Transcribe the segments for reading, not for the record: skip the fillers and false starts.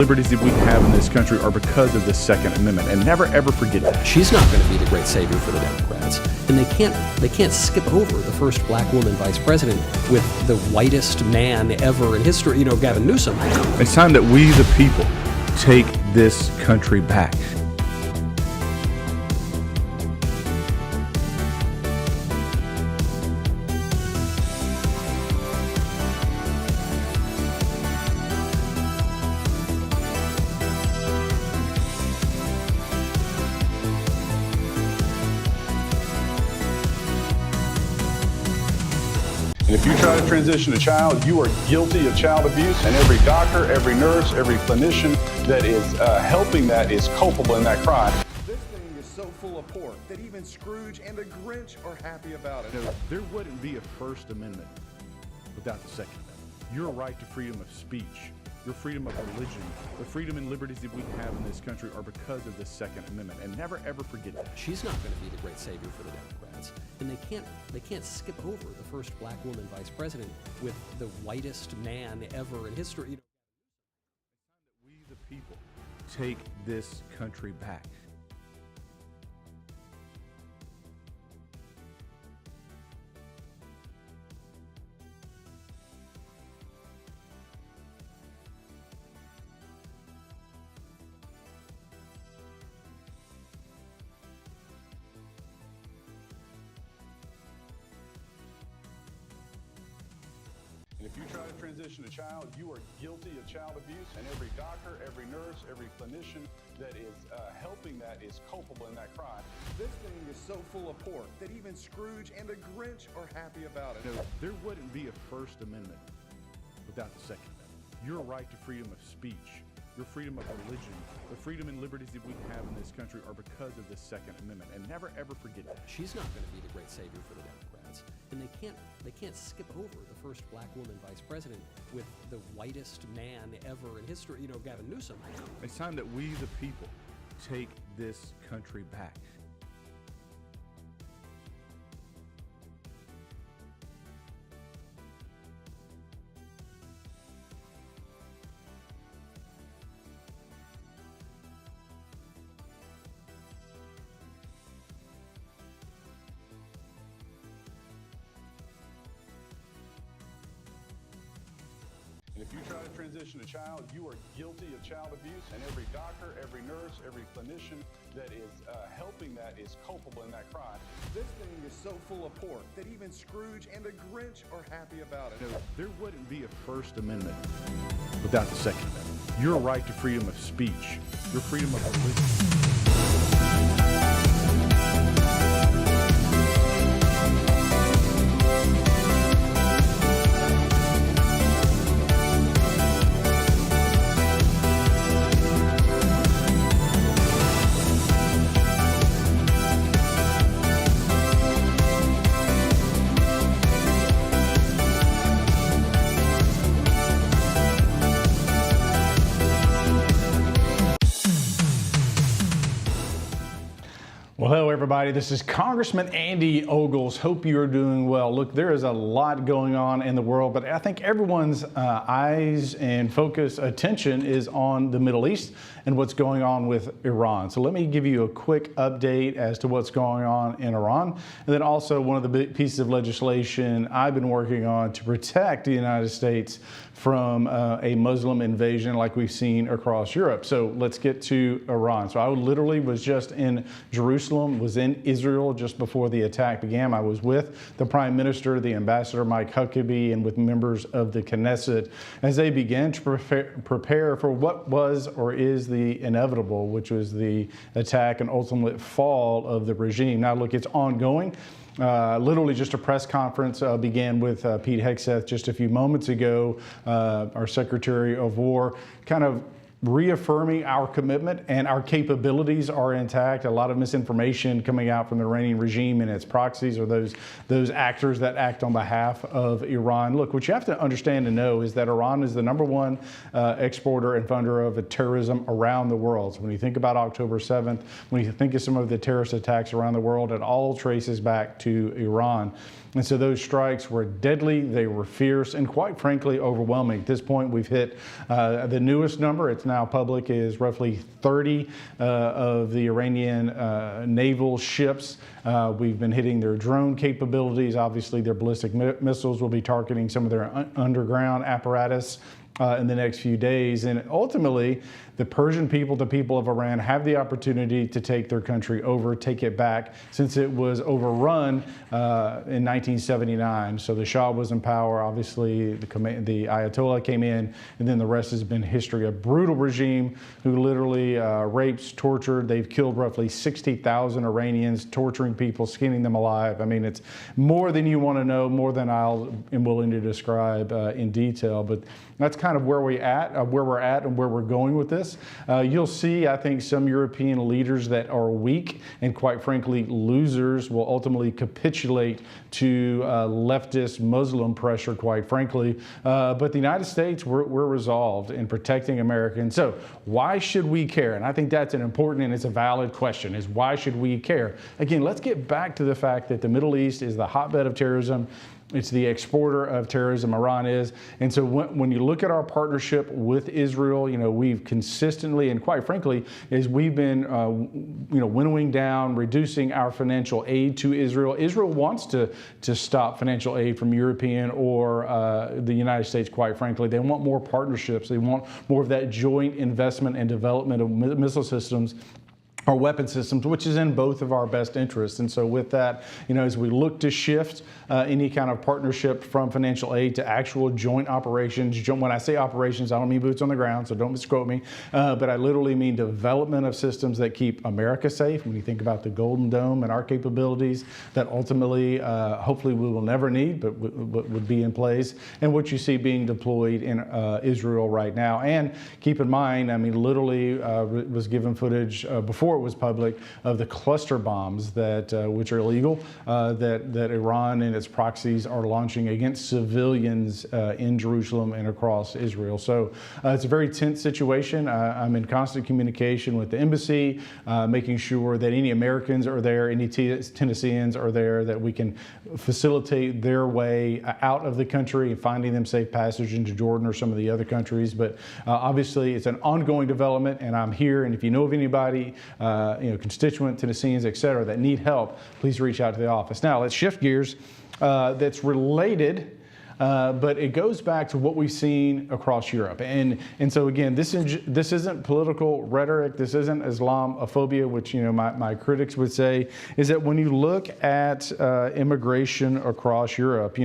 Liberties that we have in this country are because of the Second Amendment, and never ever forget that. She's not going to be the great savior for the Democrats, and they can't skip over the first black woman vice president with the whitest man ever in history, Gavin Newsom. It's time that we, the people, take this country back. And if you try to transition a child, you are guilty of child abuse, and every doctor, every nurse, every clinician that is helping that is culpable in that crime. This thing is so full of pork that even Scrooge and the Grinch are happy about it. There wouldn't be a First Amendment without the Second Amendment. Your right to freedom of speech, your freedom of religion, the freedom and liberties that we have in this country are because of the Second Amendment, and never ever forget that. She's not going to be the great savior for the Democrats, and they can't skip over the first black woman vice president with the whitest man ever in history. We, the people, take this country back. And if you try to transition a child, you are guilty of child abuse, and every doctor, every nurse, every clinician that is helping that is culpable in that crime. This thing is so full of pork that even Scrooge and the Grinch are happy about it. There wouldn't be a First Amendment without the Second Amendment. Your right to freedom of speech, your freedom of religion, the freedom and liberties that we have in this country are because of the Second Amendment, and never ever forget that. She's not going to be the great savior for the Democrats, and they can't skip over the first black woman vice president with the whitest man ever in history, Gavin Newsom. It's time that we, the people, take this country back. And if you try to transition a child, you are guilty of child abuse, and every doctor, every nurse, every clinician that is helping that is culpable in that crime. This thing is so full of pork that even Scrooge and the Grinch are happy about it. There wouldn't be a First Amendment without the Second Amendment. Your right to freedom of speech, your freedom of religion. Well, hello everybody, this is Congressman Andy Ogles. Hope you're doing well. Look, there is a lot going on in the world, but I think everyone's eyes and focus attention is on the Middle East and what's going on with Iran. So let me give you a quick update as to what's going on in Iran, and then also one of the big pieces of legislation I've been working on to protect the United States from a Muslim invasion like we've seen across Europe. So let's get to Iran. So I literally was just in Jerusalem, was in Israel just before the attack began. I was with the Prime Minister, the Ambassador Mike Huckabee, and with members of the Knesset as they began to prepare for what was or is the inevitable, which was the attack and ultimate fall of the regime. Now look, it's ongoing. Literally just a press conference began with Pete Hegseth just a few moments ago, our Secretary of War, kind of reaffirming our commitment and our capabilities are intact. A lot of misinformation coming out from the Iranian regime and its proxies, or those actors that act on behalf of Iran. Look, what you have to understand and know is that Iran is the #1 exporter and funder of terrorism around the world. So when you think about October 7th, when you think of some of the terrorist attacks around the world, it all traces back to Iran. And so those strikes were deadly, they were fierce, and quite frankly, overwhelming. At this point, we've hit the newest number, it's now public, is roughly 30 of the Iranian naval ships. We've been hitting their drone capabilities. Obviously, their ballistic missiles will be targeting some of their underground apparatus in the next few days. And ultimately, the Persian people, the people of Iran, have the opportunity to take their country over, take it back, since it was overrun in 1979. So the Shah was in power, obviously the Ayatollah came in, and then the rest has been history. A brutal regime who literally rapes, tortured. They've killed roughly 60,000 Iranians, torturing people, skinning them alive. I mean, it's more than you want to know, more than I am willing to describe in detail. But that's kind of where we're at and where we're going with this. You'll see, I think, some European leaders that are weak and, quite frankly, losers will ultimately capitulate to leftist Muslim pressure, quite frankly. But the United States, we're resolved in protecting Americans. So why should we care? And I think that's an important and it's a valid question, is why should we care? Again, let's get back to the fact that the Middle East is the hotbed of terrorism. It's the exporter of terrorism, Iran is. And so when you look at our partnership with Israel, we've consistently and quite frankly, we've been, winnowing down, reducing our financial aid to Israel. Israel wants to stop financial aid from European or the United States, quite frankly. They want more partnerships. They want more of that joint investment and development of missile systems, our weapon systems, which is in both of our best interests. And so with that, as we look to shift any kind of partnership from financial aid to actual joint operations, when I say operations, I don't mean boots on the ground, so don't misquote me, but I literally mean development of systems that keep America safe. When you think about the Golden Dome and our capabilities that ultimately, hopefully we will never need, but would be in place, and what you see being deployed in Israel right now. And keep in mind, literally was given footage before it was public of the cluster bombs that which are illegal that Iran and its proxies are launching against civilians in Jerusalem and across Israel. So it's a very tense situation. I'm in constant communication with the embassy, making sure that any Americans are there, any Tennesseans are there, that we can facilitate their way out of the country and finding them safe passage into Jordan or some of the other countries. But obviously it's an ongoing development, and I'm here. And if you know of anybody, constituent, Tennesseans, et cetera, that need help, please reach out to the office. Now, let's shift gears. That's related, but it goes back to what we've seen across Europe. And so, again, this isn't political rhetoric. This isn't Islamophobia, which, my critics would say, is that when you look at immigration across Europe,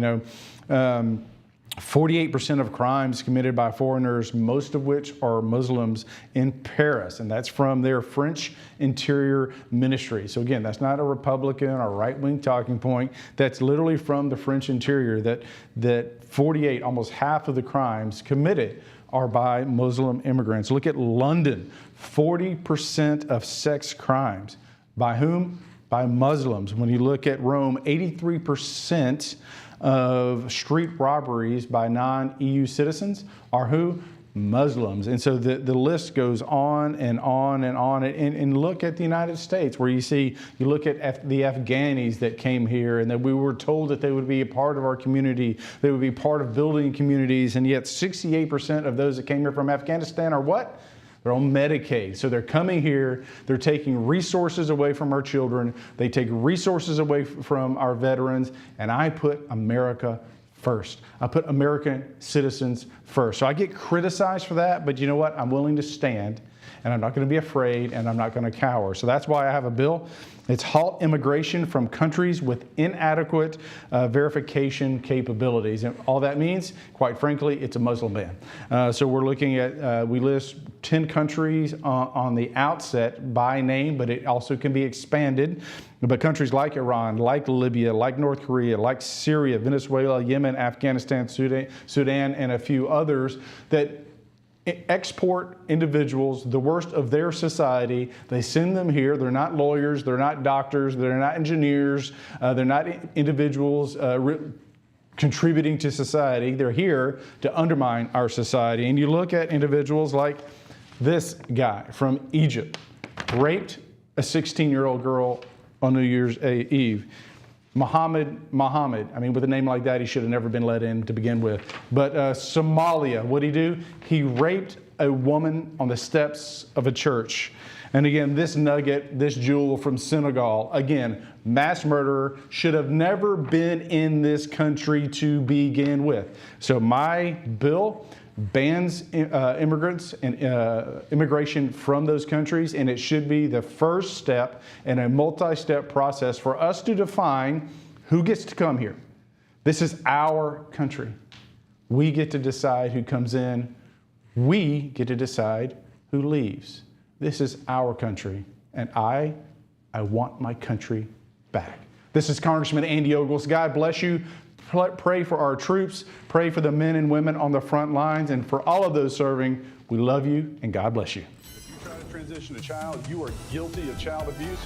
48% of crimes committed by foreigners, most of which are Muslims, in Paris, and that's from their French Interior Ministry. So again, that's not a Republican or right-wing talking point. That's literally from the French Interior, that 48, almost half of the crimes committed are by Muslim immigrants. Look at London, 40% of sex crimes. By whom? By Muslims. When you look at Rome, 83% of street robberies by non-EU citizens are who? Muslims. And so the list goes on and on and on. And look at the United States, where you look at the Afghanis that came here, and that we were told that they would be a part of our community, they would be part of building communities, and yet 68% of those that came here from Afghanistan are what? They're on Medicaid. So they're coming here, they're taking resources away from our children, they take resources away from our veterans, and I put America first. I put American citizens first. So I get criticized for that, but you know what? I'm willing to stand, and I'm not going to be afraid, and I'm not going to cower. So that's why I have a bill. It's halt immigration from countries with inadequate verification capabilities. And all that means, quite frankly, it's a Muslim ban. So we're looking at, we list 10 countries on the outset by name, but it also can be expanded. But countries like Iran, like Libya, like North Korea, like Syria, Venezuela, Yemen, Afghanistan, Sudan, and a few others that export individuals, the worst of their society. They send them here. They're not lawyers. They're not doctors. They're not engineers. They're not individuals contributing to society. They're here to undermine our society. And you look at individuals like this guy from Egypt, raped a 16-year-old girl on New Year's Eve. Muhammad, I mean, with a name like that, he should have never been let in to begin with. But Somalia, what'd he do? He raped a woman on the steps of a church. And again, this nugget, this jewel from Senegal, again, mass murderer, should have never been in this country to begin with. So my bill bans immigrants and immigration from those countries, and it should be the first step in a multi-step process for us to define who gets to come here. This is our country. We get to decide who comes in. We get to decide who leaves. This is our country, and I want my country back. This is Congressman Andy Ogles. God bless you. Pray for our troops. Pray for the men and women on the front lines. And for all of those serving, we love you and God bless you. If you try to transition a child, you are guilty of child abuse.